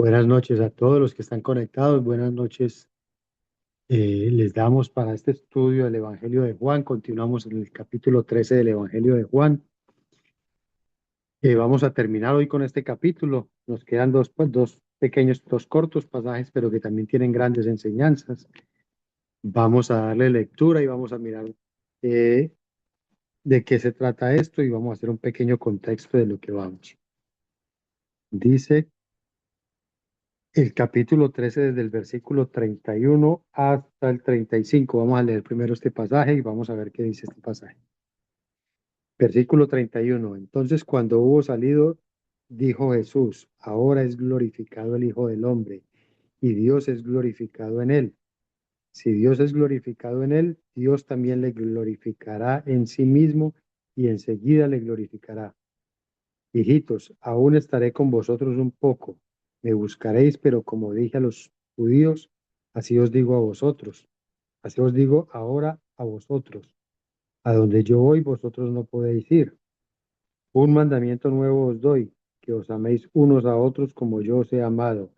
Buenas noches a todos los que están conectados. Buenas noches. Les damos para este estudio del Evangelio de Juan. Continuamos en el capítulo 13 del Evangelio de Juan. Vamos a terminar hoy con este capítulo. Nos quedan dos pequeños, dos cortos pasajes, pero que también tienen grandes enseñanzas. Vamos a darle lectura y vamos a mirar eh, de qué se trata esto y vamos a hacer un pequeño contexto de lo que vamos. Dice el capítulo 13 desde el versículo 31 hasta el 35. Vamos a leer primero este pasaje y vamos a ver qué dice este pasaje. Versículo 31. Entonces, cuando hubo salido, dijo Jesús: ahora es glorificado el Hijo del Hombre, y Dios es glorificado en él. Si Dios es glorificado en él, Dios también le glorificará en sí mismo y enseguida le glorificará. Hijitos, aún estaré con vosotros un poco. Me buscaréis, pero como dije a los judíos, así os digo a vosotros. Así os digo ahora a vosotros. A donde yo voy, vosotros no podéis ir. Un mandamiento nuevo os doy, que os améis unos a otros como yo os he amado.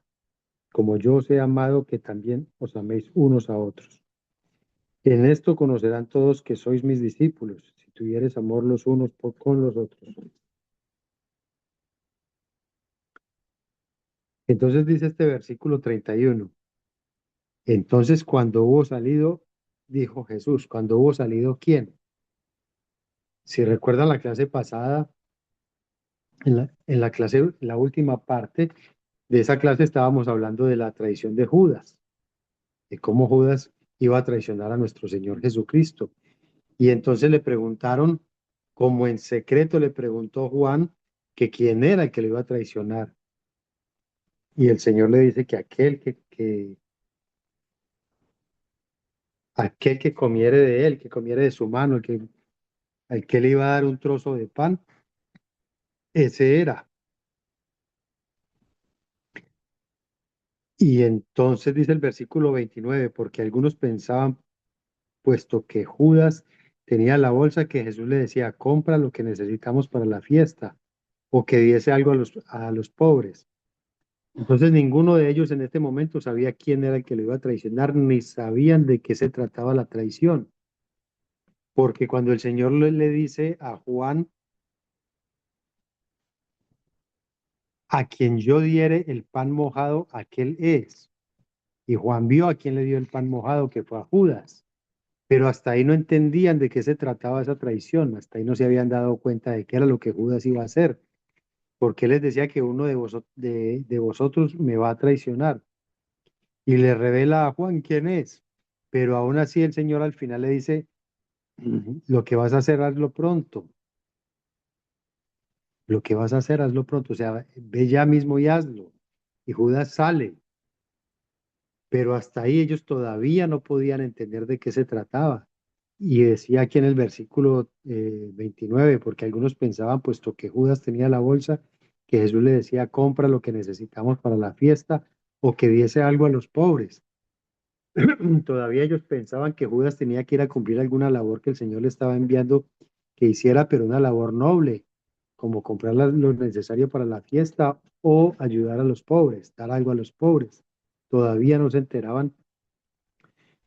Como yo os he amado, que también os améis unos a otros. En esto conocerán todos que sois mis discípulos, si tuviereis amor los unos con los otros. Entonces dice este versículo 31. Entonces, cuando hubo salido, dijo Jesús, cuando hubo salido, ¿quién? Si recuerdan la clase pasada, en la clase, en la última parte de esa clase estábamos hablando de la traición de Judas, de cómo Judas iba a traicionar a nuestro Señor Jesucristo. Y entonces le preguntaron, como en secreto le preguntó Juan, que quién era el que lo iba a traicionar. Y el Señor le dice que aquel que comiere de él, que comiere de su mano, al que le iba a dar un trozo de pan, ese era. Y entonces dice el versículo 29, porque algunos pensaban, puesto que Judas tenía la bolsa, que Jesús le decía, compra lo que necesitamos para la fiesta, o que diese algo a los pobres. Entonces ninguno de ellos en este momento sabía quién era el que lo iba a traicionar, ni sabían de qué se trataba la traición. Porque cuando el Señor le dice a Juan, a quien yo diere el pan mojado, aquel es. Y Juan vio a quien le dio el pan mojado, que fue a Judas. Pero hasta ahí no entendían de qué se trataba esa traición, hasta ahí no se habían dado cuenta de qué era lo que Judas iba a hacer, porque él les decía que uno de vosotros me va a traicionar. Y le revela a Juan quién es. Pero aún así el Señor al final le dice, lo que vas a hacer, hazlo pronto. Lo que vas a hacer, hazlo pronto. O sea, ve ya mismo y hazlo. Y Judas sale. Pero hasta ahí ellos todavía no podían entender de qué se trataba. Y decía aquí en el versículo 29, porque algunos pensaban, puesto que Judas tenía la bolsa, que Jesús le decía, compra lo que necesitamos para la fiesta o que diese algo a los pobres. Todavía ellos pensaban que Judas tenía que ir a cumplir alguna labor que el Señor le estaba enviando que hiciera, pero una labor noble, como comprar lo necesario para la fiesta o ayudar a los pobres, dar algo a los pobres. Todavía no se enteraban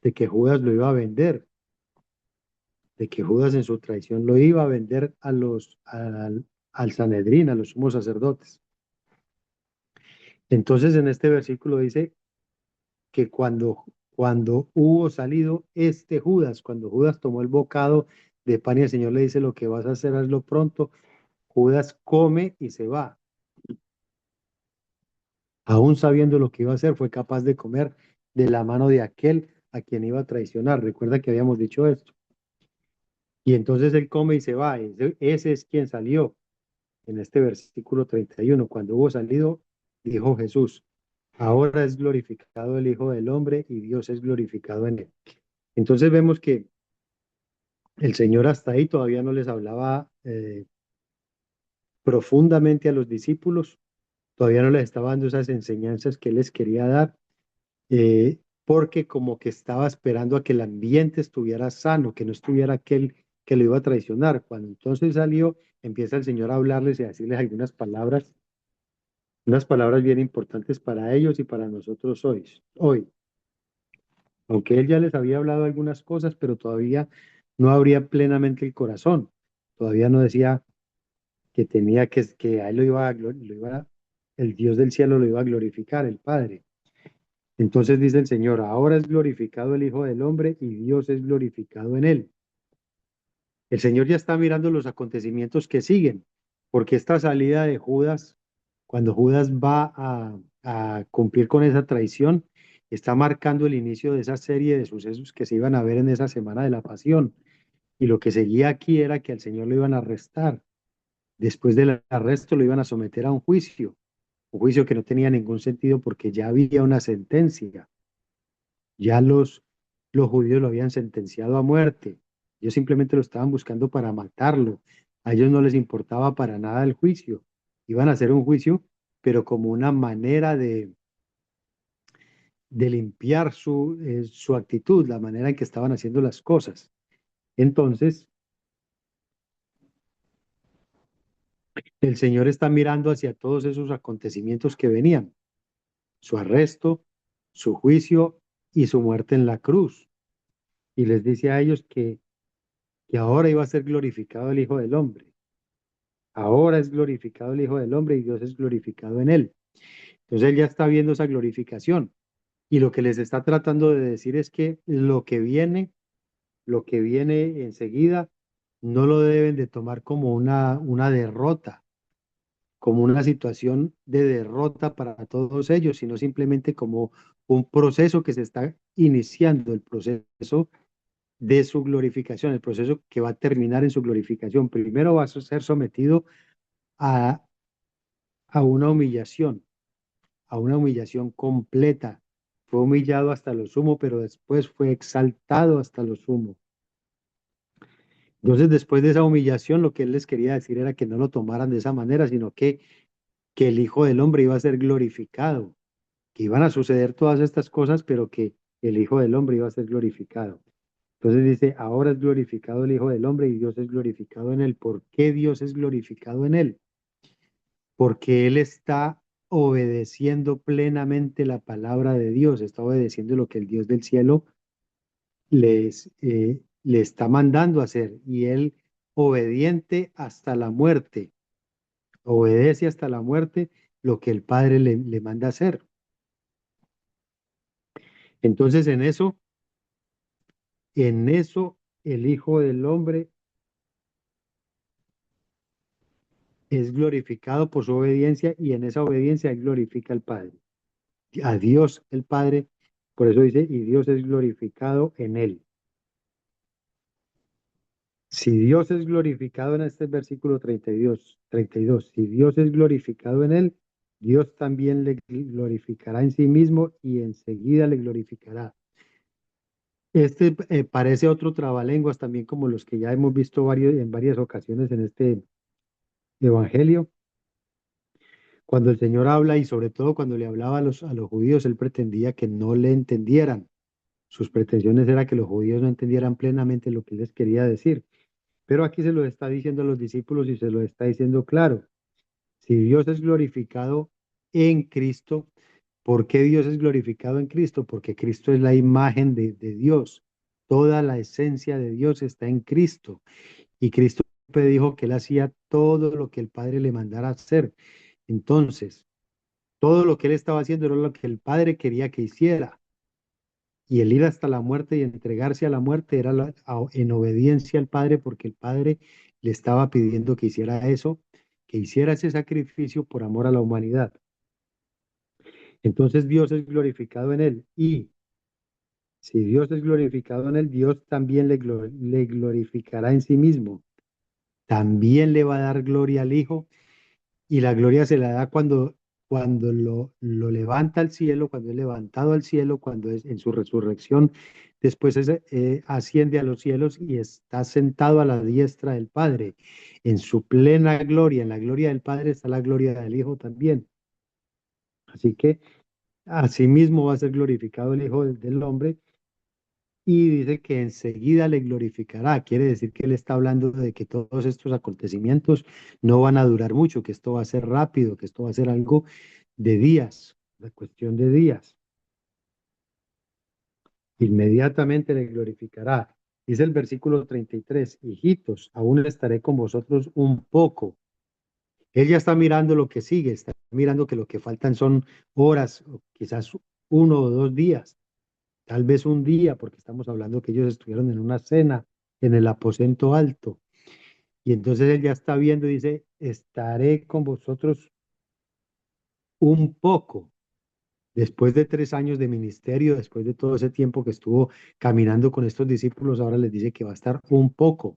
de que Judas lo iba a vender, de que Judas en su traición lo iba a vender al Sanedrín, a los sumos sacerdotes. Entonces en este versículo dice que cuando hubo salido este Judas, cuando Judas tomó el bocado de pan y el Señor le dice, lo que vas a hacer, hazlo pronto, Judas come y se va. Aún sabiendo lo que iba a hacer, fue capaz de comer de la mano de aquel a quien iba a traicionar. Recuerda que habíamos dicho esto. Y entonces él come y se va. Ese es quien salió en este versículo 31. Cuando hubo salido, dijo Jesús, ahora es glorificado el Hijo del Hombre y Dios es glorificado en él. Entonces vemos que el Señor hasta ahí todavía no les hablaba profundamente a los discípulos, todavía no les estaba dando esas enseñanzas que Él les quería dar, porque como que estaba esperando a que el ambiente estuviera sano, que no estuviera aquel que lo iba a traicionar. Cuando entonces salió, empieza el Señor a hablarles y a decirles algunas palabras Unas palabras bien importantes para ellos y para nosotros hoy. Aunque él ya les había hablado algunas cosas, pero todavía no abría plenamente el corazón. Todavía no decía que tenía que a él el Dios del cielo lo iba a glorificar, el Padre. Entonces dice el Señor, ahora es glorificado el Hijo del Hombre y Dios es glorificado en él. El Señor ya está mirando los acontecimientos que siguen, porque esta salida de Judas, cuando Judas va a cumplir con esa traición, está marcando el inicio de esa serie de sucesos que se iban a ver en esa semana de la pasión. Y lo que seguía aquí era que al Señor lo iban a arrestar. Después del arresto lo iban a someter a un juicio que no tenía ningún sentido porque ya había una sentencia. Ya los judíos lo habían sentenciado a muerte. Ellos simplemente lo estaban buscando para matarlo. A ellos no les importaba para nada el juicio. Iban a hacer un juicio, pero como una manera de limpiar su actitud, la manera en que estaban haciendo las cosas. Entonces, el Señor está mirando hacia todos esos acontecimientos que venían, su arresto, su juicio y su muerte en la cruz. Y les dice a ellos que ahora iba a ser glorificado el Hijo del Hombre. Ahora es glorificado el Hijo del Hombre y Dios es glorificado en él. Entonces él ya está viendo esa glorificación. Y lo que les está tratando de decir es que lo que viene enseguida, no lo deben de tomar como una derrota, como una situación de derrota para todos ellos, sino simplemente como un proceso que se está iniciando, el proceso de su glorificación, el proceso que va a terminar en su glorificación. Primero va a ser sometido a, a a una humillación completa. Fue humillado hasta lo sumo, pero después fue exaltado hasta lo sumo. Entonces, después de esa humillación, lo que él les quería decir era que no lo tomaran de esa manera, sino que el Hijo del Hombre iba a ser glorificado, que iban a suceder todas estas cosas, pero que el Hijo del Hombre iba a ser glorificado. Entonces dice, ahora es glorificado el Hijo del Hombre y Dios es glorificado en él. ¿Por qué Dios es glorificado en él? Porque él está obedeciendo plenamente la palabra de Dios, está obedeciendo lo que el Dios del cielo le está mandando a hacer y él obediente hasta la muerte, obedece hasta la muerte lo que el Padre le manda a hacer. Entonces en eso el Hijo del Hombre es glorificado por su obediencia y en esa obediencia él glorifica al Padre. A Dios el Padre, por eso dice, y Dios es glorificado en él. Si Dios es glorificado en este versículo 32, si Dios es glorificado en él, Dios también le glorificará en sí mismo y enseguida le glorificará. Este parece otro trabalenguas también como los que ya hemos visto en varias ocasiones en este evangelio. Cuando el Señor habla y sobre todo cuando le hablaba a los judíos, él pretendía que no le entendieran. Sus pretensiones era que los judíos no entendieran plenamente lo que él les quería decir. Pero aquí se lo está diciendo a los discípulos y se lo está diciendo claro. Si Dios es glorificado en Cristo, ¿por qué Dios es glorificado en Cristo? Porque Cristo es la imagen de Dios. Toda la esencia de Dios está en Cristo. Y Cristo dijo que él hacía todo lo que el Padre le mandara hacer. Entonces, todo lo que él estaba haciendo era lo que el Padre quería que hiciera. Y el ir hasta la muerte y entregarse a la muerte era en obediencia al Padre, porque el Padre le estaba pidiendo que hiciera eso, que hiciera ese sacrificio por amor a la humanidad. Entonces Dios es glorificado en él. Y si Dios es glorificado en él, Dios también le glorificará en sí mismo. También le va a dar gloria al Hijo y la gloria se la da cuando lo levanta al cielo, cuando es levantado al cielo, cuando es en su resurrección, después asciende a los cielos y está sentado a la diestra del Padre. En su plena gloria, en la gloria del Padre está la gloria del Hijo también. Así que asimismo va a ser glorificado el Hijo del Hombre y dice que enseguida le glorificará. Quiere decir que él está hablando de que todos estos acontecimientos no van a durar mucho, que esto va a ser rápido, que esto va a ser algo de días, la cuestión de días. Inmediatamente le glorificará. Dice el versículo 33, hijitos, aún estaré con vosotros un poco. Él ya está mirando lo que sigue, está mirando que lo que faltan son horas, o quizás 1 o 2 días, tal vez un día, porque estamos hablando que ellos estuvieron en una cena en el aposento alto. Y entonces él ya está viendo y dice, estaré con vosotros un poco. Después de 3 años de ministerio, después de todo ese tiempo que estuvo caminando con estos discípulos, ahora les dice que va a estar un poco,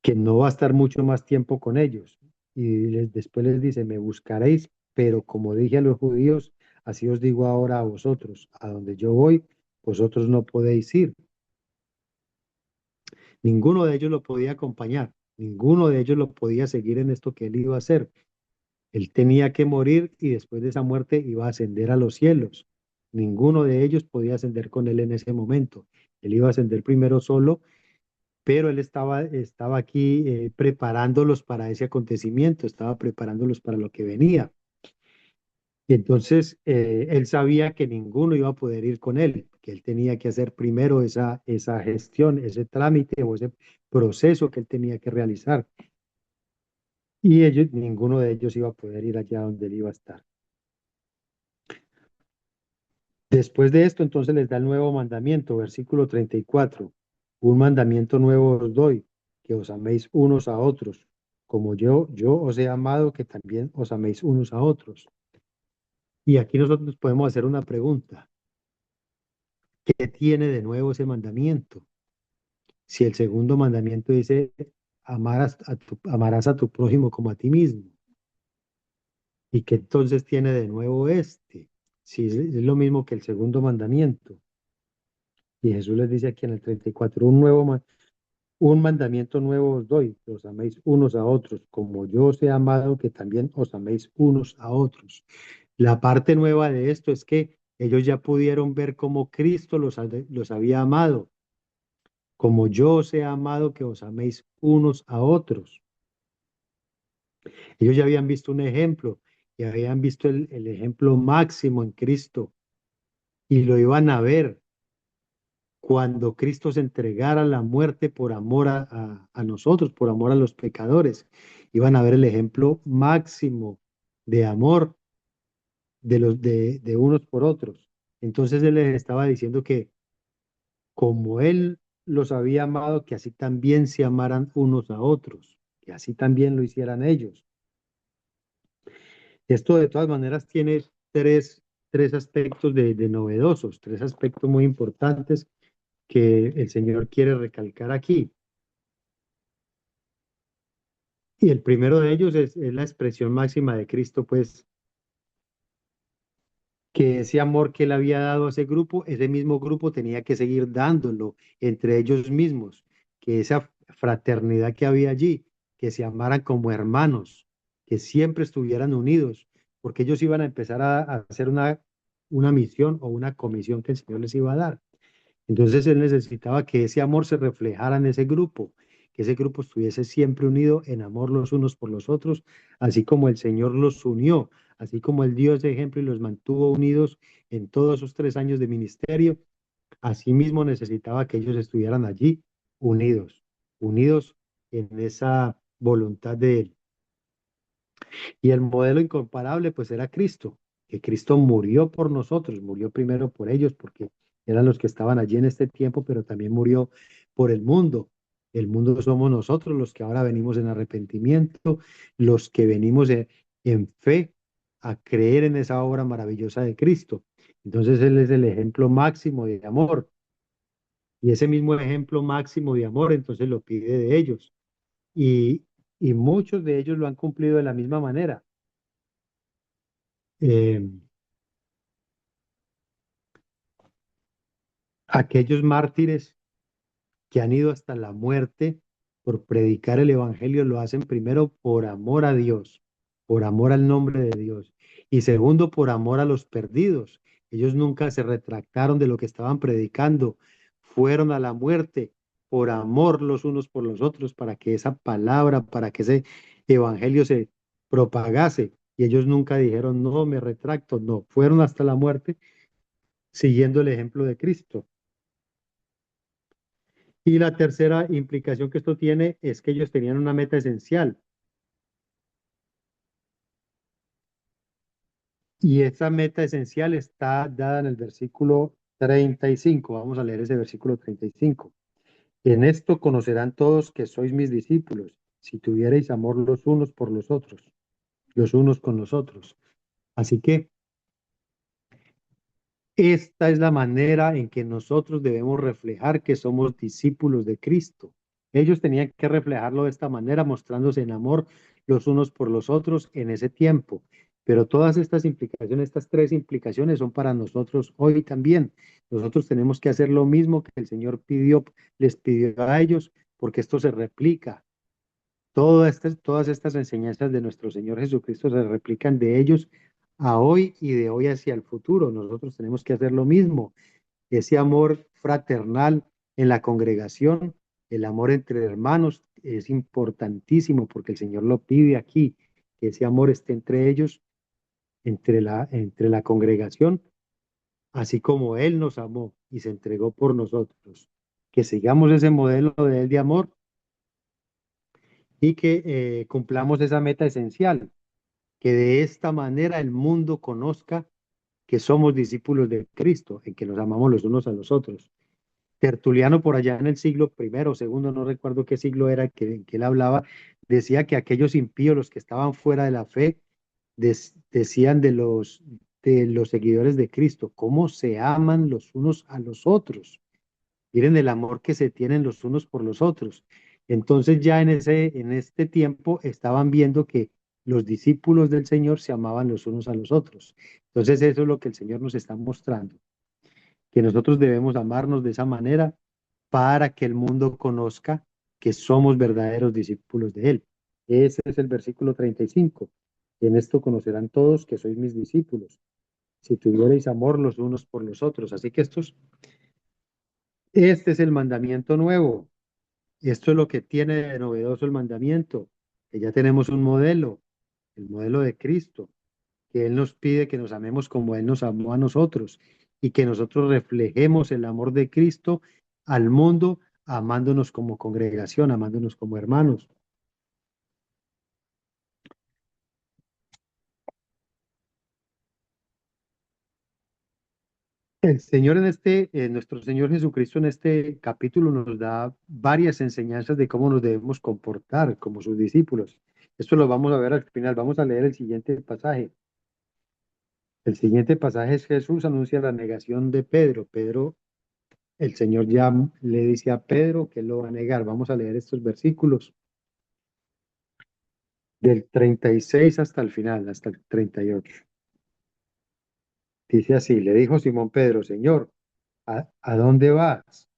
que no va a estar mucho más tiempo con ellos. Y después les dice, me buscaréis, pero como dije a los judíos, así os digo ahora a vosotros, a donde yo voy, vosotros no podéis ir. Ninguno de ellos lo podía acompañar, ninguno de ellos lo podía seguir en esto que él iba a hacer. Él tenía que morir y después de esa muerte iba a ascender a los cielos. Ninguno de ellos podía ascender con él en ese momento. Él iba a ascender primero solo, pero él estaba aquí preparándolos para ese acontecimiento, estaba preparándolos para lo que venía. Y entonces él sabía que ninguno iba a poder ir con él, que él tenía que hacer primero esa gestión, ese trámite o ese proceso que él tenía que realizar. Y ellos, ninguno de ellos iba a poder ir allá donde él iba a estar. Después de esto, entonces les da el nuevo mandamiento, versículo 34. Un mandamiento nuevo os doy, que os améis unos a otros, como yo os he amado, que también os améis unos a otros. Y aquí nosotros podemos hacer una pregunta. ¿Qué tiene de nuevo ese mandamiento? Si el segundo mandamiento dice, amarás a tu prójimo como a ti mismo. ¿Y qué entonces tiene de nuevo este? Si es lo mismo que el segundo mandamiento. Y Jesús les dice aquí en el 34, un mandamiento nuevo os doy, que os améis unos a otros, como yo os he amado, que también os améis unos a otros. La parte nueva de esto es que ellos ya pudieron ver cómo Cristo los había amado, como yo os he amado, que os améis unos a otros. Ellos ya habían visto un ejemplo, y habían visto el ejemplo máximo en Cristo, y lo iban a ver cuando Cristo se entregara a la muerte por amor a nosotros, por amor a los pecadores. Iban a ver el ejemplo máximo de amor de unos por otros. Entonces Él les estaba diciendo que como Él los había amado, que así también se amaran unos a otros, que así también lo hicieran ellos. Esto de todas maneras tiene tres aspectos de novedosos, tres aspectos muy importantes que el Señor quiere recalcar aquí. Y el primero de ellos es la expresión máxima de Cristo, pues, que ese amor que él había dado a ese mismo grupo tenía que seguir dándolo entre ellos mismos, que esa fraternidad que había allí, que se amaran como hermanos, que siempre estuvieran unidos, porque ellos iban a empezar a hacer una misión o una comisión que el Señor les iba a dar. Entonces él necesitaba que ese amor se reflejara en ese grupo, que ese grupo estuviese siempre unido en amor los unos por los otros, así como el Señor los unió, así como él dio ese ejemplo y los mantuvo unidos en todos esos 3 años de ministerio, así mismo necesitaba que ellos estuvieran allí unidos, unidos en esa voluntad de él. Y el modelo incomparable pues era Cristo, que Cristo murió por nosotros, murió primero por ellos porque eran los que estaban allí en este tiempo, pero también murió por el mundo. El mundo somos nosotros los que ahora venimos en arrepentimiento, los que venimos en fe a creer en esa obra maravillosa de Cristo. Entonces Él es el ejemplo máximo de amor. Y ese mismo ejemplo máximo de amor, entonces lo pide de ellos. Y, y muchos de ellos lo han cumplido de la misma manera. Eh, aquellos mártires que han ido hasta la muerte por predicar el evangelio lo hacen primero por amor a Dios, por amor al nombre de Dios, y segundo por amor a los perdidos. Ellos nunca se retractaron de lo que estaban predicando, fueron a la muerte por amor los unos por los otros, para que esa palabra, para que ese evangelio se propagase Y ellos nunca dijeron, no, me retracto, no, fueron hasta la muerte siguiendo el ejemplo de Cristo. Y la tercera implicación que esto tiene es que ellos tenían una meta esencial. Y esa meta esencial está dada en el versículo 35. Vamos a leer ese versículo 35. En esto conocerán todos que sois mis discípulos, si tuvierais amor los unos por los otros, los unos con los otros. Así que esta es la manera en que nosotros debemos reflejar que somos discípulos de Cristo. Ellos tenían que reflejarlo de esta manera, mostrándose en amor los unos por los otros en ese tiempo. Pero todas estas implicaciones, estas tres implicaciones son para nosotros hoy también. Nosotros tenemos que hacer lo mismo que el Señor pidió, les pidió a ellos, porque esto se replica. Todas estas enseñanzas de nuestro Señor Jesucristo se replican de ellos a hoy y de hoy hacia el futuro. Nosotros tenemos que hacer lo mismo. Ese amor fraternal en la congregación, el amor entre hermanos es importantísimo porque el Señor lo pide aquí, que ese amor esté entre ellos, entre la congregación, así como Él nos amó y se entregó por nosotros. Que sigamos ese modelo de Él de amor y que cumplamos esa meta esencial, que de esta manera el mundo conozca que somos discípulos de Cristo, en que nos amamos los unos a los otros. Tertuliano por allá en el siglo primero, segundo, no recuerdo qué siglo era que él hablaba, decía que aquellos impíos, los que estaban fuera de la fe, decían de los seguidores de Cristo, cómo se aman los unos a los otros. Miren el amor que se tienen los unos por los otros. Entonces ya en este tiempo estaban viendo que los discípulos del Señor se amaban los unos a los otros. Entonces eso es lo que el Señor nos está mostrando, que nosotros debemos amarnos de esa manera para que el mundo conozca que somos verdaderos discípulos de Él. Ese es el versículo 35. En esto conocerán todos que sois mis discípulos, si tuvierais amor los unos por los otros. Así que este es el mandamiento nuevo. Esto es lo que tiene de novedoso el mandamiento, que ya tenemos un modelo, el modelo de Cristo, que Él nos pide que nos amemos como Él nos amó a nosotros y que nosotros reflejemos el amor de Cristo al mundo, amándonos como congregación, amándonos como hermanos. El Señor nuestro Señor Jesucristo en este capítulo nos da varias enseñanzas de cómo nos debemos comportar como sus discípulos. Esto lo vamos a ver al final. Vamos a leer el siguiente pasaje. El siguiente pasaje es Jesús anuncia la negación de Pedro. El Señor ya le dice a Pedro que lo va a negar. Vamos a leer estos versículos del 36 hasta el final, hasta el 38. Dice así, le dijo Simón Pedro, Señor, ¿a dónde vas?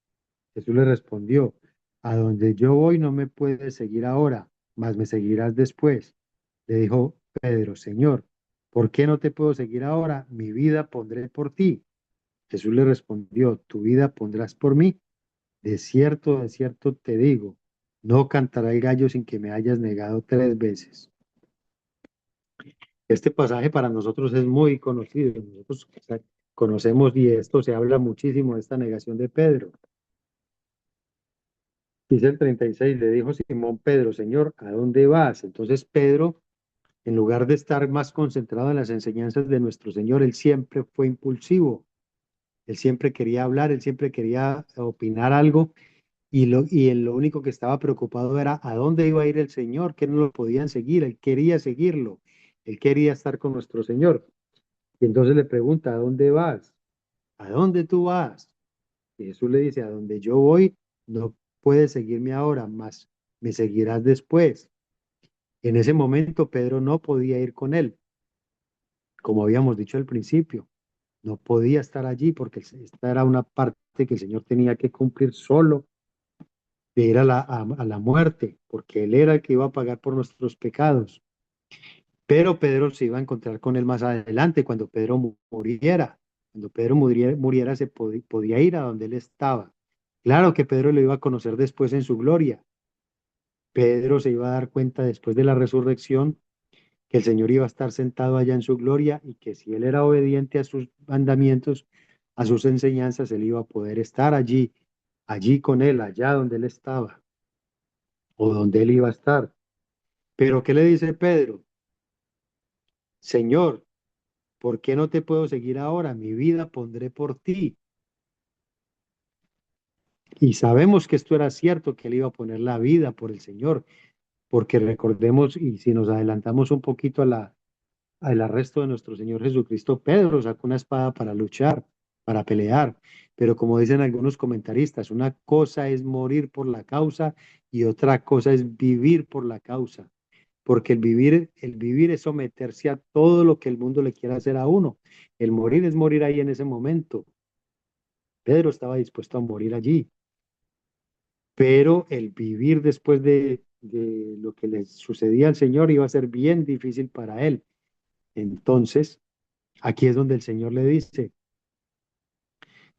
Jesús le respondió, a donde yo voy no me puedes seguir ahora, mas me seguirás después. Le dijo Pedro, Señor, ¿por qué no te puedo seguir ahora? Mi vida pondré por ti. Jesús le respondió, tu vida pondrás por mí. De cierto te digo, no cantará el gallo sin que me hayas negado 3 veces. Este pasaje para nosotros es muy conocido. Nosotros conocemos y esto se habla muchísimo de esta negación de Pedro. Dice el 36, le dijo Simón Pedro, Señor, ¿a dónde vas? Entonces Pedro, en lugar de estar más concentrado en las enseñanzas de nuestro Señor, él siempre fue impulsivo. Él siempre quería hablar, él siempre quería opinar algo y él lo único que estaba preocupado era a dónde iba a ir el Señor, que no lo podían seguir. Él quería seguirlo, él quería estar con nuestro Señor. Y entonces le pregunta, ¿a dónde vas? ¿A dónde tú vas? Y Jesús le dice, a donde yo voy, no puedes seguirme ahora, mas me seguirás después. En ese momento Pedro no podía ir con él, como habíamos dicho al principio. No podía estar allí porque esta era una parte que el Señor tenía que cumplir solo, de ir a la muerte, porque Él era el que iba a pagar por nuestros pecados. Pero Pedro se iba a encontrar con Él más adelante, cuando Pedro muriera. Cuando Pedro muriera se podía ir a donde Él estaba. Claro que Pedro lo iba a conocer después en su gloria. Pedro se iba a dar cuenta después de la resurrección que el Señor iba a estar sentado allá en su gloria y que si él era obediente a sus mandamientos, a sus enseñanzas, él iba a poder estar allí, allí con él, allá donde él estaba o donde él iba a estar. Pero ¿qué le dice Pedro? Señor, ¿por qué no te puedo seguir ahora? Mi vida pondré por ti. Y sabemos que esto era cierto, que él iba a poner la vida por el Señor, porque recordemos, y si nos adelantamos un poquito al arresto de nuestro Señor Jesucristo, Pedro sacó una espada para luchar, para pelear, pero como dicen algunos comentaristas, una cosa es morir por la causa y otra cosa es vivir por la causa, porque el vivir es someterse a todo lo que el mundo le quiera hacer a uno. El morir es morir ahí en ese momento. Pedro estaba dispuesto a morir allí, pero el vivir después de lo que le sucedía al Señor iba a ser bien difícil para él. Entonces, aquí es donde el Señor le dice,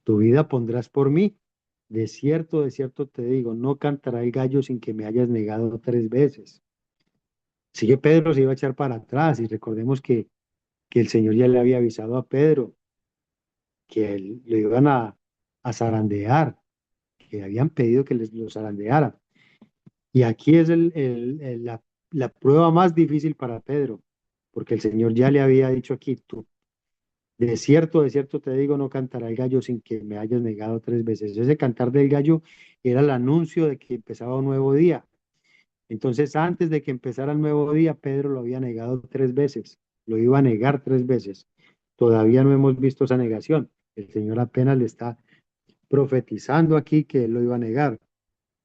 tu vida pondrás por mí. De cierto te digo, no cantará el gallo sin que me hayas negado 3 veces. Sigue Pedro, se iba a echar para atrás y recordemos que el Señor ya le había avisado a Pedro que lo iban a zarandear, que habían pedido que les lo zarandearan. Y aquí es la prueba más difícil para Pedro, porque el Señor ya le había dicho aquí, tú, de cierto te digo, no cantará el gallo sin que me hayas negado 3 veces. Ese cantar del gallo era el anuncio de que empezaba un nuevo día. Entonces, antes de que empezara el nuevo día, Pedro lo había negado 3 veces, lo iba a negar 3 veces. Todavía no hemos visto esa negación. El Señor apenas le está profetizando aquí que él lo iba a negar,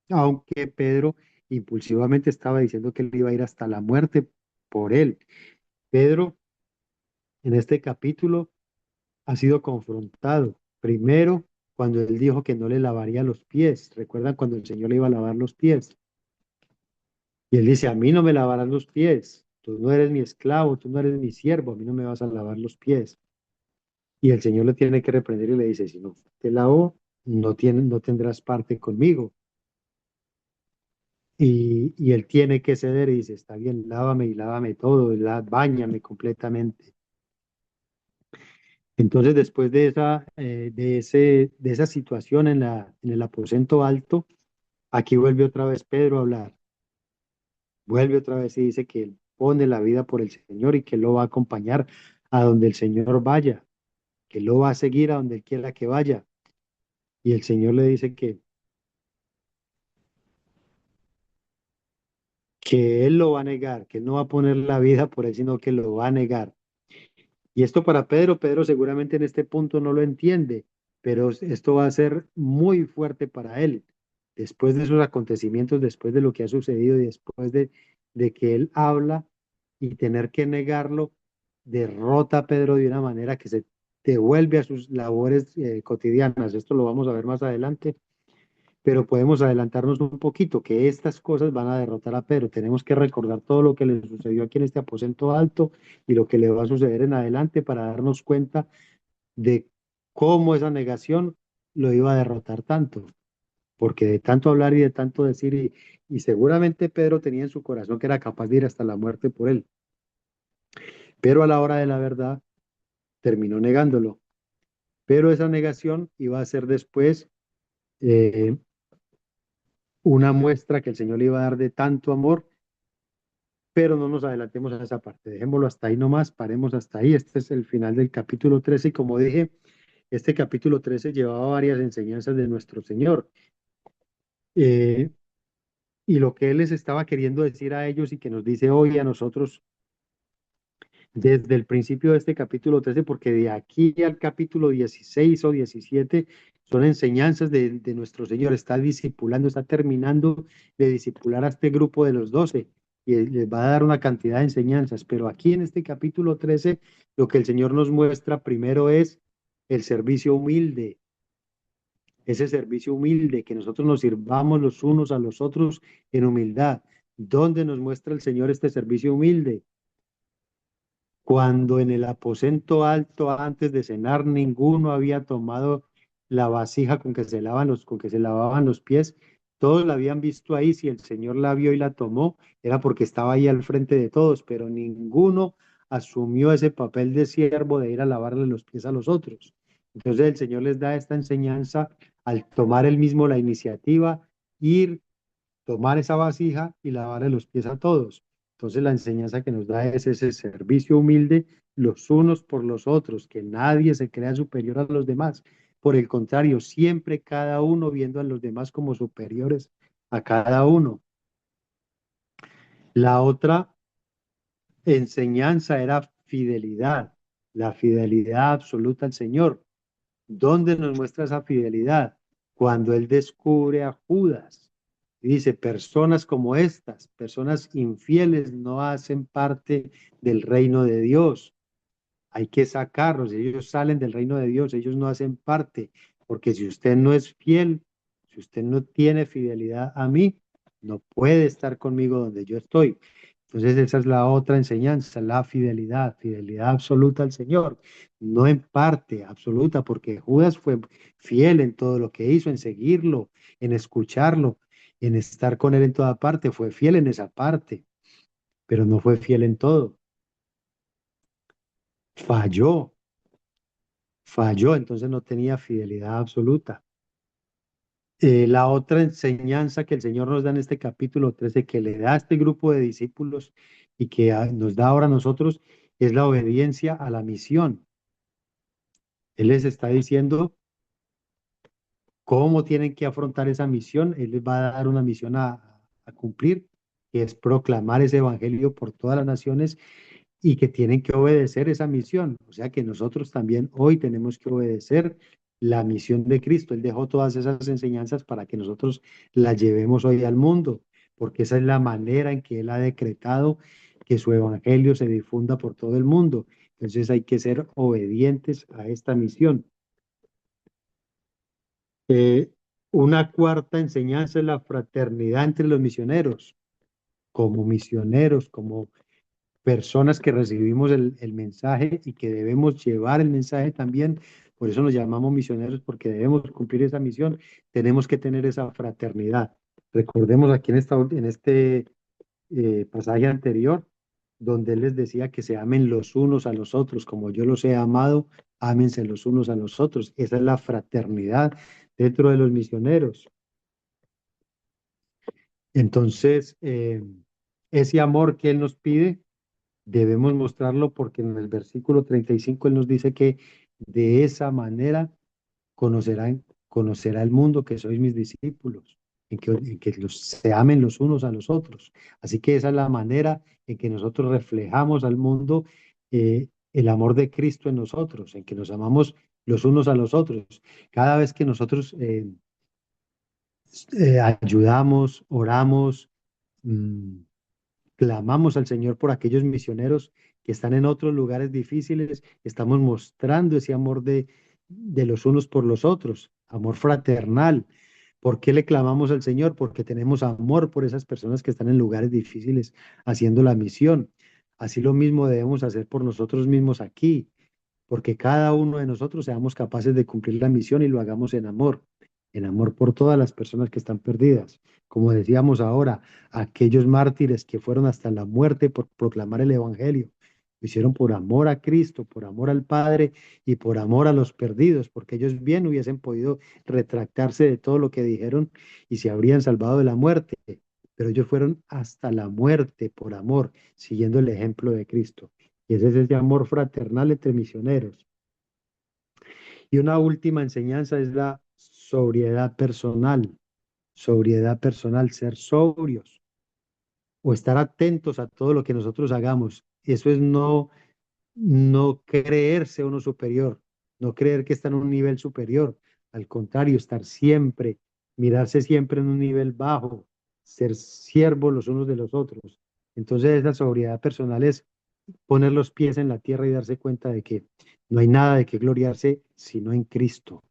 aunque Pedro impulsivamente estaba diciendo que él iba a ir hasta la muerte por él. Pedro, en este capítulo, ha sido confrontado. Primero, cuando él dijo que no le lavaría los pies. ¿Recuerdan cuando el Señor le iba a lavar los pies? Y él dice, a mí no me lavarás los pies. Tú no eres mi esclavo, tú no eres mi siervo, a mí no me vas a lavar los pies. Y el Señor le tiene que reprender y le dice, si no te lavo, no tendrás parte conmigo. Y él tiene que ceder y dice, está bien, lávame y lávame todo, báñame completamente. Entonces, después de esa situación en el aposento alto, aquí vuelve otra vez Pedro a hablar. Vuelve otra vez y dice que él pone la vida por el Señor y que lo va a acompañar a donde el Señor vaya, que lo va a seguir a donde él quiera que vaya. Y el Señor le dice que él lo va a negar, que no va a poner la vida por él, sino que lo va a negar. Y esto para Pedro, Pedro seguramente en este punto no lo entiende, pero esto va a ser muy fuerte para él. Después de esos acontecimientos, después de lo que ha sucedido y después de que él habla y tener que negarlo, derrota a Pedro de una manera que se devuelve a sus labores cotidianas. Esto lo vamos a ver más adelante, pero podemos adelantarnos un poquito, que estas cosas van a derrotar a Pedro. Tenemos que recordar todo lo que le sucedió aquí en este aposento alto y lo que le va a suceder en adelante para darnos cuenta de cómo esa negación lo iba a derrotar tanto. Porque de tanto hablar y de tanto decir, y seguramente Pedro tenía en su corazón que era capaz de ir hasta la muerte por él, pero a la hora de la verdad terminó negándolo. Pero esa negación iba a ser después eh, una muestra que el Señor le iba a dar de tanto amor, pero no nos adelantemos a esa parte, dejémoslo hasta ahí nomás, paremos hasta ahí. Este es el final del capítulo 13 y como dije, este capítulo 13 llevaba varias enseñanzas de nuestro Señor. Eh, y lo que Él les estaba queriendo decir a ellos y que nos dice hoy a nosotros desde el principio de este capítulo 13, porque de aquí al capítulo 16 o 17 son enseñanzas de nuestro Señor. Está discipulando, está terminando de discipular a este grupo de los 12 y les va a dar una cantidad de enseñanzas. Pero aquí en este capítulo 13, lo que el Señor nos muestra primero es el servicio humilde, ese servicio humilde, que nosotros nos sirvamos los unos a los otros en humildad. ¿Dónde nos muestra el Señor este servicio humilde? Cuando en el aposento alto antes de cenar ninguno había tomado la vasija con que se lavaban los pies, Todos la habían visto ahí, si el Señor la vio y la tomó, era porque estaba ahí al frente de todos, pero ninguno asumió ese papel de siervo de ir a lavarle los pies a los otros. Entonces el Señor les da esta enseñanza al tomar él mismo la iniciativa, ir, tomar esa vasija y lavarle los pies a todos. Entonces la enseñanza que nos da es ese servicio humilde los unos por los otros, que nadie se crea superior a los demás. Por el contrario, siempre cada uno viendo a los demás como superiores a cada uno. La otra enseñanza era fidelidad, la fidelidad absoluta al Señor. ¿Dónde nos muestra esa fidelidad? Cuando Él descubre a Judas. Y dice, personas como estas, personas infieles, no hacen parte del reino de Dios. Hay que sacarlos, ellos salen del reino de Dios, ellos no hacen parte, porque si usted no es fiel, si usted no tiene fidelidad a mí, no puede estar conmigo donde yo estoy. Entonces esa es la otra enseñanza, la fidelidad, fidelidad absoluta al Señor, no en parte absoluta, porque Judas fue fiel en todo lo que hizo, en seguirlo, en escucharlo, en estar con él en toda parte, fue fiel en esa parte, pero no fue fiel en todo, falló, falló, entonces no tenía fidelidad absoluta. La otra enseñanza que el Señor nos da en este capítulo 13, que le da a este grupo de discípulos y que nos da ahora a nosotros, es la obediencia a la misión. Él les está diciendo cómo tienen que afrontar esa misión. Él les va a dar una misión a cumplir, que es proclamar ese evangelio por todas las naciones y que tienen que obedecer esa misión. O sea que nosotros también hoy tenemos que obedecer la misión de Cristo. Él dejó todas esas enseñanzas para que nosotros las llevemos hoy al mundo, porque esa es la manera en que Él ha decretado que su evangelio se difunda por todo el mundo. Entonces hay que ser obedientes a esta misión. Eh, una cuarta enseñanza es la fraternidad entre los misioneros, como personas que recibimos el mensaje y que debemos llevar el mensaje también. Por eso nos llamamos misioneros, porque debemos cumplir esa misión. Tenemos que tener esa fraternidad. Recordemos aquí en este pasaje anterior, donde él les decía que se amen los unos a los otros, como yo los he amado, ámense los unos a los otros. Esa es la fraternidad dentro de los misioneros. Entonces, ese amor que él nos pide, debemos mostrarlo porque en el versículo 35 él nos dice que de esa manera conocerá el mundo que sois mis discípulos, en que se amen los unos a los otros. Así que esa es la manera en que nosotros reflejamos al mundo el amor de Cristo en nosotros, en que nos amamos los unos a los otros. Cada vez que nosotros ayudamos, oramos, mm, clamamos al Señor por aquellos misioneros que están en otros lugares difíciles, estamos mostrando ese amor de los unos por los otros, amor fraternal. ¿Por qué le clamamos al Señor? Porque tenemos amor por esas personas que están en lugares difíciles haciendo la misión. Así lo mismo debemos hacer por nosotros mismos aquí, porque cada uno de nosotros seamos capaces de cumplir la misión y lo hagamos en amor por todas las personas que están perdidas. Como decíamos ahora, aquellos mártires que fueron hasta la muerte por proclamar el Evangelio, lo hicieron por amor a Cristo, por amor al Padre y por amor a los perdidos, porque ellos bien hubiesen podido retractarse de todo lo que dijeron y se habrían salvado de la muerte, pero ellos fueron hasta la muerte por amor, siguiendo el ejemplo de Cristo. Y ese es ese amor fraternal entre misioneros. Y una última enseñanza es la sobriedad personal, ser sobrios o estar atentos a todo lo que nosotros hagamos. Eso es no creerse uno superior, no creer que está en un nivel superior. Al contrario, estar siempre, mirarse siempre en un nivel bajo, ser siervos los unos de los otros. Entonces, esa sobriedad personal es poner los pies en la tierra y darse cuenta de que no hay nada de qué gloriarse sino en Cristo.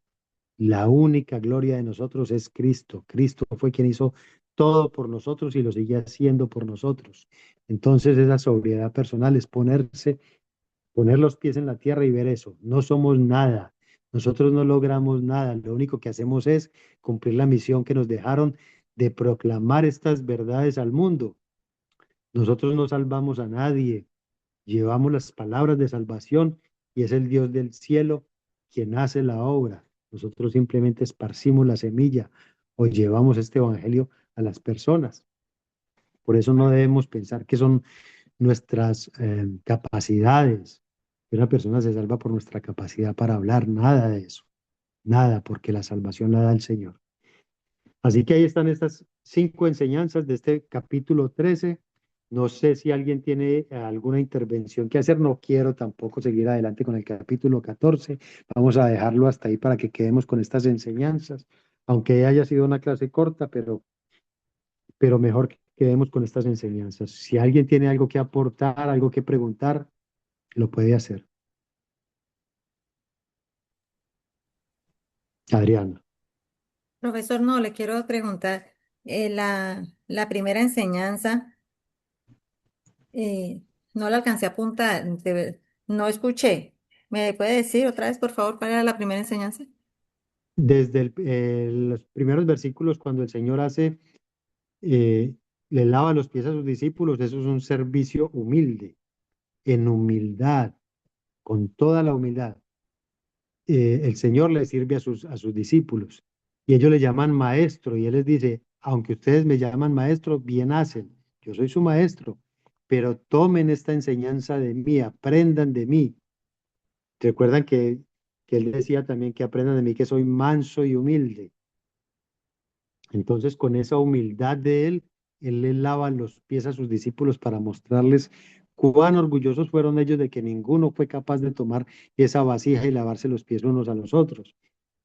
La única gloria de nosotros es Cristo. Cristo fue quien hizo todo por nosotros y lo sigue haciendo por nosotros. Entonces, esa sobriedad personal es poner los pies en la tierra y ver eso. No somos nada. Nosotros no logramos nada. Lo único que hacemos es cumplir la misión que nos dejaron de proclamar estas verdades al mundo. Nosotros no salvamos a nadie, llevamos las palabras de salvación y es el Dios del cielo quien hace la obra. Nosotros simplemente esparcimos la semilla o llevamos este evangelio a las personas. Por eso no debemos pensar que son nuestras capacidades, que una persona se salva por nuestra capacidad para hablar, nada de eso, nada, porque la salvación la da el Señor. Así que ahí están estas 5 enseñanzas de este capítulo 13. No sé si alguien tiene alguna intervención que hacer. No quiero tampoco seguir adelante con el capítulo 14. Vamos a dejarlo hasta ahí para que quedemos con estas enseñanzas, aunque haya sido una clase corta, pero mejor que quedemos con estas enseñanzas. Si alguien tiene algo que aportar, algo que preguntar, lo puede hacer. Adriana. Profesor, no, le quiero preguntar, la primera enseñanza, eh, no la alcancé a apuntar, no escuché. ¿Me puede decir otra vez, por favor, cuál era la primera enseñanza? Desde los primeros versículos, cuando el Señor eh, le lava los pies a sus discípulos, eso es un servicio humilde, en humildad, con toda la humildad. El Señor le sirve a sus discípulos y ellos le llaman maestro y Él les dice, aunque ustedes me llaman maestro, bien hacen, yo soy su maestro, pero tomen esta enseñanza de mí, aprendan de mí. Recuerdan que Él decía también que aprendan de mí que soy manso y humilde. Entonces, con esa humildad de él, él le lava los pies a sus discípulos para mostrarles cuán orgullosos fueron ellos de que ninguno fue capaz de tomar esa vasija y lavarse los pies unos a los otros.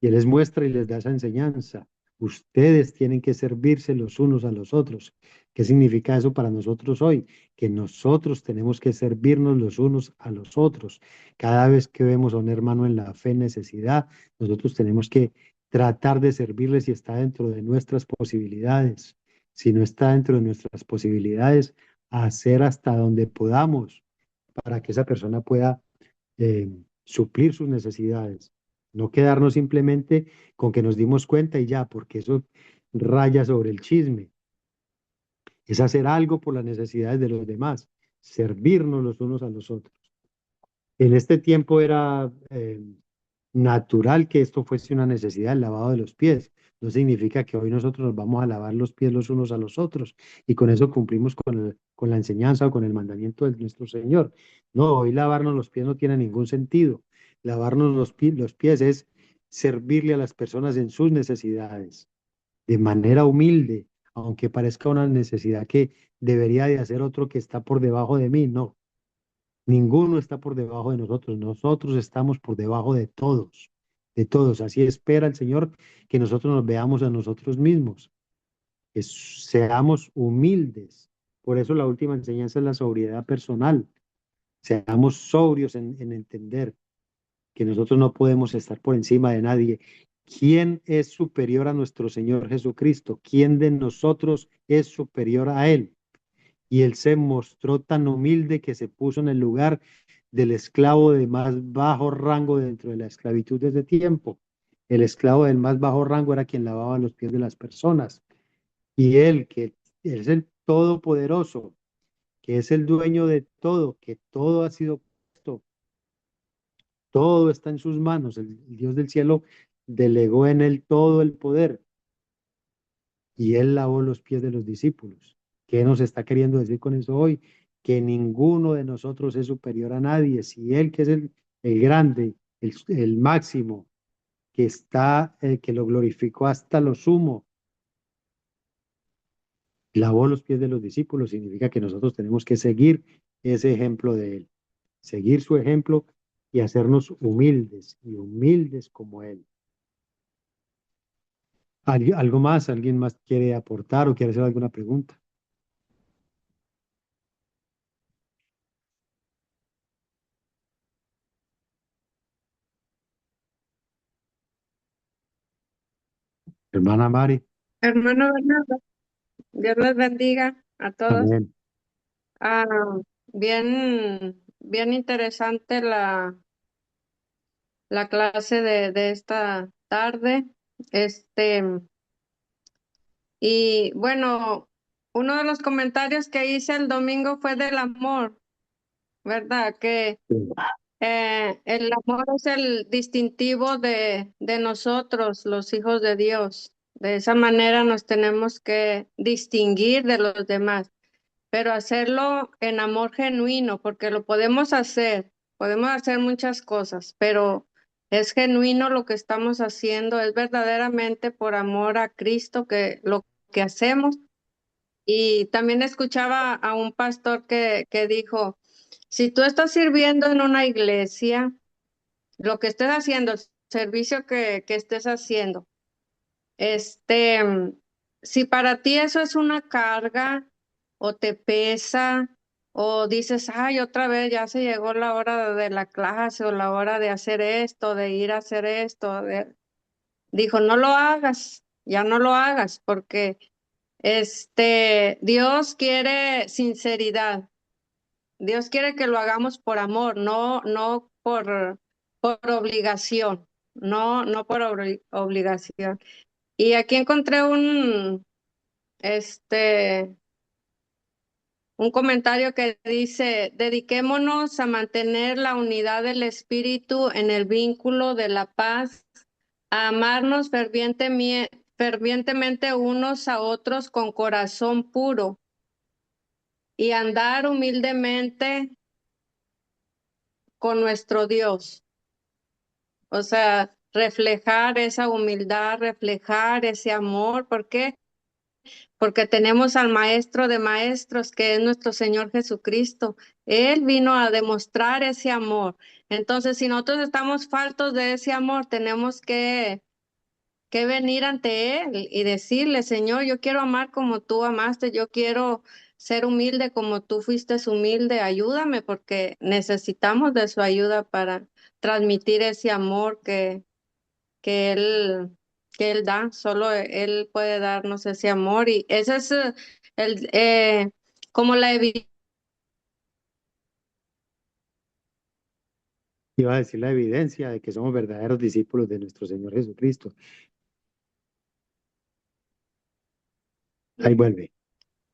Y él les muestra y les da esa enseñanza. Ustedes tienen que servirse los unos a los otros. ¿Qué significa eso para nosotros hoy? Que nosotros tenemos que servirnos los unos a los otros. Cada vez que vemos a un hermano en la fe en necesidad, nosotros tenemos que tratar de servirle si está dentro de nuestras posibilidades. Si no está dentro de nuestras posibilidades, hacer hasta donde podamos para que esa persona pueda eh, suplir sus necesidades. No quedarnos simplemente con que nos dimos cuenta y ya, porque eso raya sobre el chisme. Es hacer algo por las necesidades de los demás, servirnos los unos a los otros. En este tiempo era natural que esto fuese una necesidad, el lavado de los pies. No significa que hoy nosotros nos vamos a lavar los pies los unos a los otros y con eso cumplimos con la enseñanza o con el mandamiento de nuestro Señor. No, hoy lavarnos los pies no tiene ningún sentido. Lavarnos los pies es servirle a las personas en sus necesidades de manera humilde, aunque parezca una necesidad que debería de hacer otro que está por debajo de mí. No, ninguno está por debajo de nosotros, nosotros estamos por debajo de todos, de todos. Así espera el Señor que nosotros nos veamos a nosotros mismos, que seamos humildes. Por eso la última enseñanza es la sobriedad personal. Seamos sobrios en entender que nosotros no podemos estar por encima de nadie. ¿Quién es superior a nuestro Señor Jesucristo? ¿Quién de nosotros es superior a Él? Y él se mostró tan humilde que se puso en el lugar del esclavo de más bajo rango dentro de la esclavitud de ese tiempo. El esclavo del más bajo rango era quien lavaba los pies de las personas. Y él, que es el todopoderoso, que es el dueño de todo, que todo ha sido puesto, todo está en sus manos. El Dios del cielo delegó en él todo el poder y él lavó los pies de los discípulos. ¿Qué nos está queriendo decir con eso hoy? Que ninguno de nosotros es superior a nadie. Si él, que es el grande, el máximo, que está, que lo glorificó hasta lo sumo, lavó los pies de los discípulos, significa que nosotros tenemos que seguir ese ejemplo de él, seguir su ejemplo y hacernos humildes y humildes como él. ¿Algo más? ¿Alguien más quiere aportar o quiere hacer alguna pregunta? Hermana Mari. Hermano Bernardo, Dios les bendiga a todos. Amén. Ah, bien interesante la clase de esta tarde. Este, Y bueno, uno de los comentarios que hice el domingo fue del amor, ¿verdad? Que el amor es el distintivo de nosotros, los hijos de Dios. De esa manera nos tenemos que distinguir de los demás, pero hacerlo en amor genuino, porque lo podemos hacer muchas cosas, pero es genuino lo que estamos haciendo, es verdaderamente por amor a Cristo que lo que hacemos. Y también escuchaba a un pastor que dijo, si tú estás sirviendo en una iglesia, lo que estés haciendo, el servicio que estés haciendo, si para ti eso es una carga o te pesa o dices, ay, otra vez ya se llegó la hora de la clase o la hora de hacer esto, de ir a hacer esto, dijo, no lo hagas, ya no lo hagas porque Dios quiere sinceridad. Dios quiere que lo hagamos por amor, no por obligación, no por obligación. Y aquí encontré este, un comentario que dice, dediquémonos a mantener la unidad del espíritu en el vínculo de la paz, a amarnos fervientemente unos a otros con corazón puro y andar humildemente con nuestro Dios. O sea, reflejar esa humildad, reflejar ese amor. ¿Por qué? Porque tenemos al Maestro de Maestros, que es nuestro Señor Jesucristo. Él vino a demostrar ese amor. Entonces, si nosotros estamos faltos de ese amor, tenemos que venir ante Él y decirle, Señor, yo quiero amar como tú amaste, yo quiero ser humilde como tú fuiste humilde, ayúdame porque necesitamos de su ayuda para transmitir ese amor que Él, que Él da, solo Él puede darnos ese amor y ese es el, como la evidencia. Iba a decir la evidencia de que somos verdaderos discípulos de nuestro Señor Jesucristo. Ahí vuelve.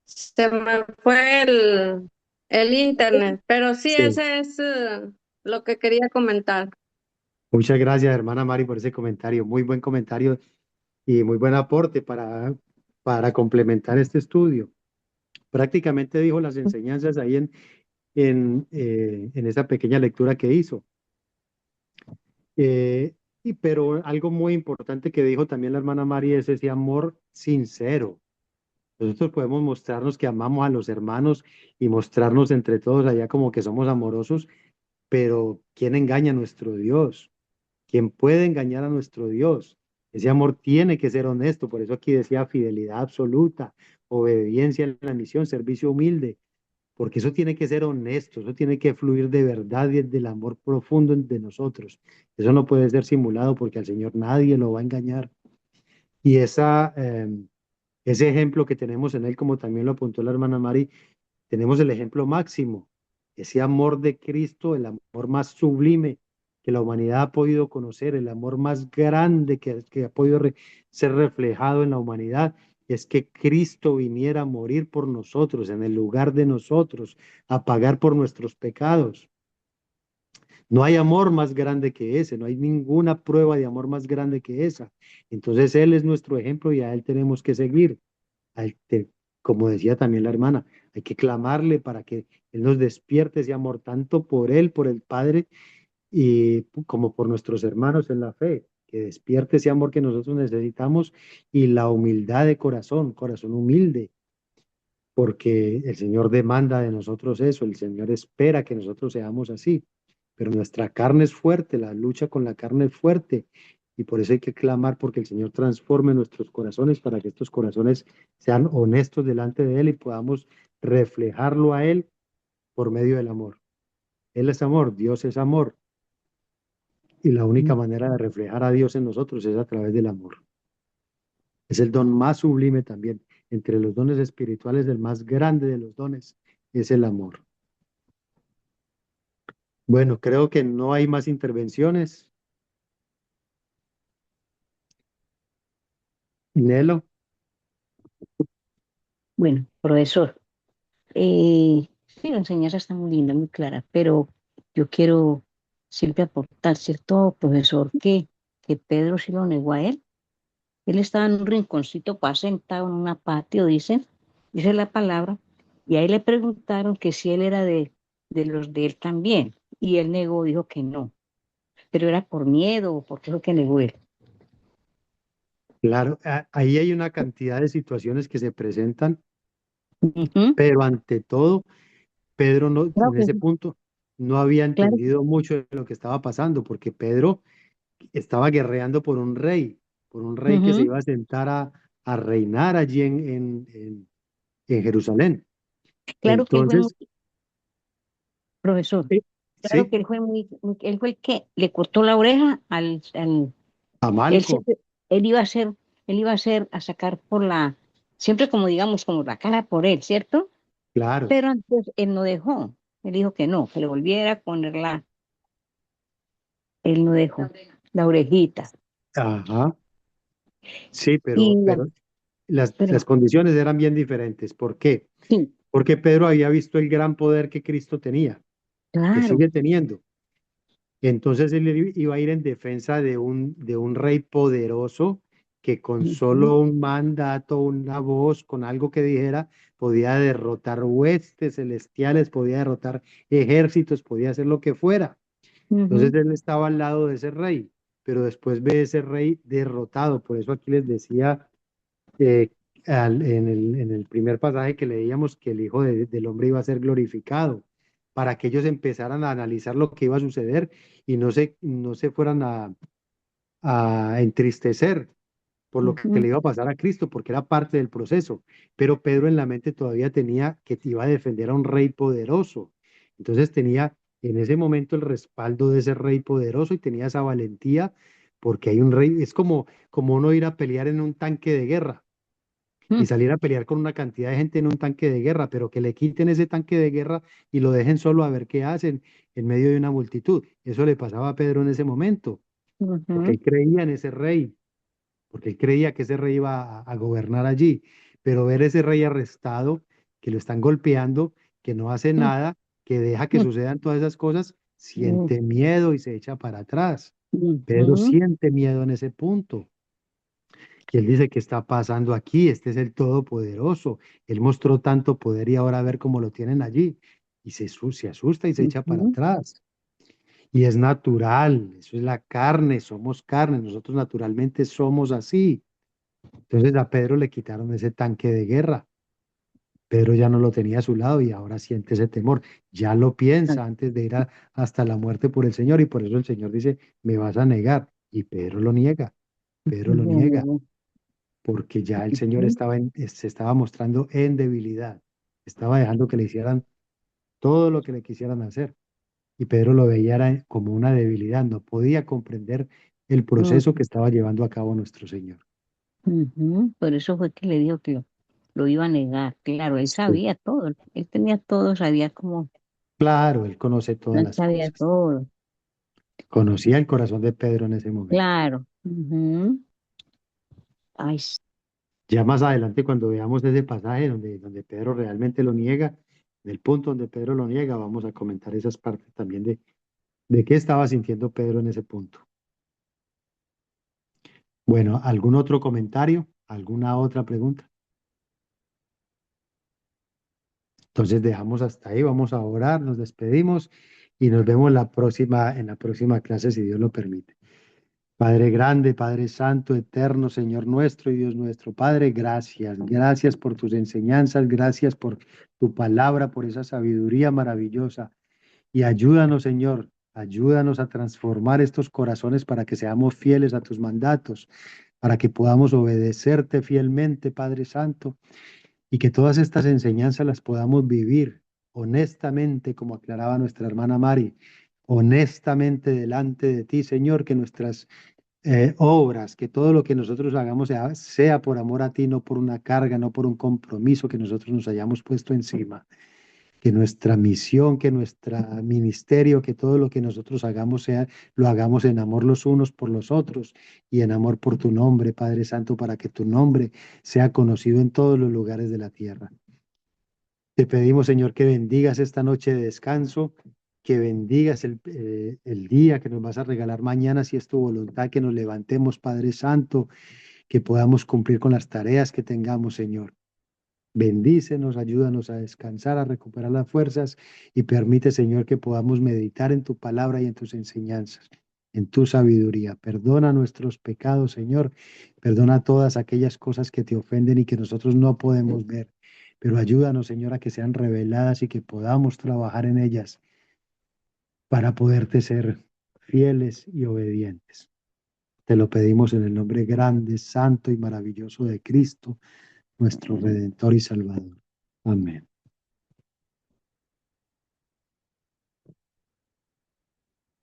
Se me fue el internet, pero sí, Sí. ese es lo que quería comentar. Muchas gracias, hermana Mari, por ese comentario. Muy buen comentario y muy buen aporte para complementar este estudio. Prácticamente dijo las enseñanzas ahí en esa pequeña lectura que hizo. Pero algo muy importante que dijo también la hermana Mari es ese amor sincero. Nosotros podemos mostrarnos que amamos a los hermanos y mostrarnos entre todos allá como que somos amorosos, pero ¿quién engaña a nuestro Dios? ¿Quién puede engañar a nuestro Dios? Ese amor tiene que ser honesto, por eso aquí decía fidelidad absoluta, obediencia en la misión, servicio humilde, porque eso tiene que ser honesto, eso tiene que fluir de verdad y del amor profundo de nosotros. Eso no puede ser simulado porque al Señor nadie lo va a engañar. Y ese ejemplo que tenemos en Él, como también lo apuntó la hermana Mari, tenemos el ejemplo máximo, ese amor de Cristo, el amor más sublime que la humanidad ha podido conocer, el amor más grande que ha podido ser reflejado en la humanidad, es que Cristo viniera a morir por nosotros, en el lugar de nosotros, a pagar por nuestros pecados. No hay amor más grande que ese, no hay ninguna prueba de amor más grande que esa. Entonces Él es nuestro ejemplo y a Él tenemos que seguir. Hay como decía también la hermana, hay que clamarle para que Él nos despierte ese amor, tanto por Él, por el Padre, y como por nuestros hermanos en la fe, que despierte ese amor que nosotros necesitamos y la humildad de corazón, corazón humilde, porque el Señor demanda de nosotros eso, el Señor espera que nosotros seamos así, pero nuestra carne es fuerte, la lucha con la carne es fuerte, y por eso hay que clamar porque el Señor transforme nuestros corazones para que estos corazones sean honestos delante de Él y podamos reflejarlo a Él por medio del amor. Él es amor, Dios es amor, y la única manera de reflejar a Dios en nosotros es a través del amor. Es el don más sublime también. Entre los dones espirituales, el más grande de los dones es el amor. Bueno, creo que no hay más intervenciones. Nelo, Bueno, profesor, sí, la enseñanza está muy linda, muy clara, pero yo quiero siempre aportar, ¿cierto, profesor? Que Pedro sí lo negó a él. Él estaba en un rinconcito, pues sentado en un patio, dice la palabra, y ahí le preguntaron que si él era de los de él también, y él negó, dijo que no, pero era por miedo o por qué fue que negó él. Claro, ahí hay una cantidad de situaciones que se presentan, Ujú. pero ante todo, Pedro no, Claro en que ese sí, punto no había claro. entendido mucho de lo que estaba pasando, porque Pedro estaba guerreando por un rey que se Ujú. iba a sentar a reinar allí en Jerusalén. Claro que él fue muy, Entonces, profesor, eh, claro sí, que él fue el que le cortó la oreja a él Malco, siempre, él iba a ser, a sacar por siempre como digamos, como la cara por él, ¿cierto? claro, Pero antes él no dejó, él dijo que no, que le volviera a poner él no dejó, la orejita. ajá, sí, Y pero las pero, condiciones eran bien diferentes. ¿Por qué? sí, Porque Pedro había visto el gran poder que Cristo tenía, que claro. sigue teniendo. Entonces él iba a ir en defensa de un rey poderoso que con Ujú, solo un mandato, una voz, con algo que dijera, podía derrotar huestes celestiales, podía derrotar ejércitos, podía hacer lo que fuera. Entonces ujú, él estaba al lado de ese rey, pero después ve ese rey derrotado. Por eso aquí les decía eh, en el primer pasaje que leíamos que el Hijo del Hombre iba a ser glorificado, para que ellos empezaran a analizar lo que iba a suceder y no se fueran a entristecer por lo que ujú, le iba a pasar a Cristo, porque era parte del proceso. Pero Pedro en la mente todavía tenía que iba a defender a un rey poderoso. Entonces tenía en ese momento el respaldo de ese rey poderoso y tenía esa valentía, porque hay un rey, es como uno ir a pelear en un tanque de guerra y ujú, salir a pelear con una cantidad de gente en un tanque de guerra, pero que le quiten ese tanque de guerra y lo dejen solo a ver qué hacen en medio de una multitud. Eso le pasaba a Pedro en ese momento, porque ujú, él creía en ese rey, porque él creía que ese rey iba a gobernar allí. Pero ver ese rey arrestado, que lo están golpeando, que no hace nada, que deja que sucedan todas esas cosas, ujú, siente miedo y se echa para atrás. Pedro ujú, siente miedo en ese punto. Y él dice, ¿qué está pasando aquí? Este es el Todopoderoso. Él mostró tanto poder y ahora a ver cómo lo tienen allí. Y se asusta y se echa para ujú, atrás. Y es natural, eso es la carne, somos carne, nosotros naturalmente somos así. Entonces a Pedro le quitaron ese tanque de guerra. Pedro ya no lo tenía a su lado y ahora siente ese temor. Ya lo piensa antes de ir hasta la muerte por el Señor y por eso el Señor dice, me vas a negar. Y Pedro lo niega, Pedro lo niega. ujú, Porque ya el Señor ujú, se estaba mostrando en debilidad, estaba dejando que le hicieran todo lo que le quisieran hacer. Y Pedro lo veía como una debilidad, no podía comprender el proceso que estaba llevando a cabo nuestro Señor. ujú. Por eso fue que le dijo que lo iba a negar. Claro, él Sí. sabía todo, él tenía todo, sabía cómo, Claro, él conoce todas él las sabía cosas. todo. Conocía el corazón de Pedro en ese momento. Claro. Ujú. Ay, sí. Ya más adelante, cuando veamos ese pasaje donde Pedro realmente lo niega, del punto donde Pedro lo niega, vamos a comentar esas partes también de qué estaba sintiendo Pedro en ese punto. Bueno, ¿algún otro comentario? ¿Alguna otra pregunta? Entonces dejamos hasta ahí, vamos a orar, nos despedimos y nos vemos en la próxima clase, si Dios lo permite. Padre grande, Padre santo, eterno, Señor nuestro y Dios nuestro. Padre, gracias, gracias por tus enseñanzas, gracias por tu palabra, por esa sabiduría maravillosa. Y ayúdanos, Señor, ayúdanos a transformar estos corazones para que seamos fieles a tus mandatos, para que podamos obedecerte fielmente, Padre Santo, y que todas estas enseñanzas las podamos vivir honestamente, como aclaraba nuestra hermana Mari, honestamente delante de ti, Señor, que nuestras obras, que todo lo que nosotros hagamos sea por amor a ti, no por una carga, no por un compromiso que nosotros nos hayamos puesto encima. que nuestra misión, que nuestro ministerio, que todo lo que nosotros hagamos lo hagamos en amor los unos por los otros y en amor por tu nombre, Padre Santo, para que tu nombre sea conocido en todos los lugares de la tierra. Te pedimos, Señor, que bendigas esta noche de descanso, que bendigas el día que nos vas a regalar mañana, si es tu voluntad, que nos levantemos, Padre Santo, que podamos cumplir con las tareas que tengamos, Señor. Bendícenos, ayúdanos a descansar, a recuperar las fuerzas y permite, Señor, que podamos meditar en tu palabra y en tus enseñanzas, en tu sabiduría. Perdona nuestros pecados, Señor. Perdona todas aquellas cosas que te ofenden y que nosotros no podemos ver. Pero ayúdanos, Señor, a que sean reveladas y que podamos trabajar en ellas para poderte ser fieles y obedientes. Te lo pedimos en el nombre grande, santo y maravilloso de Cristo, nuestro Redentor y Salvador. Amén.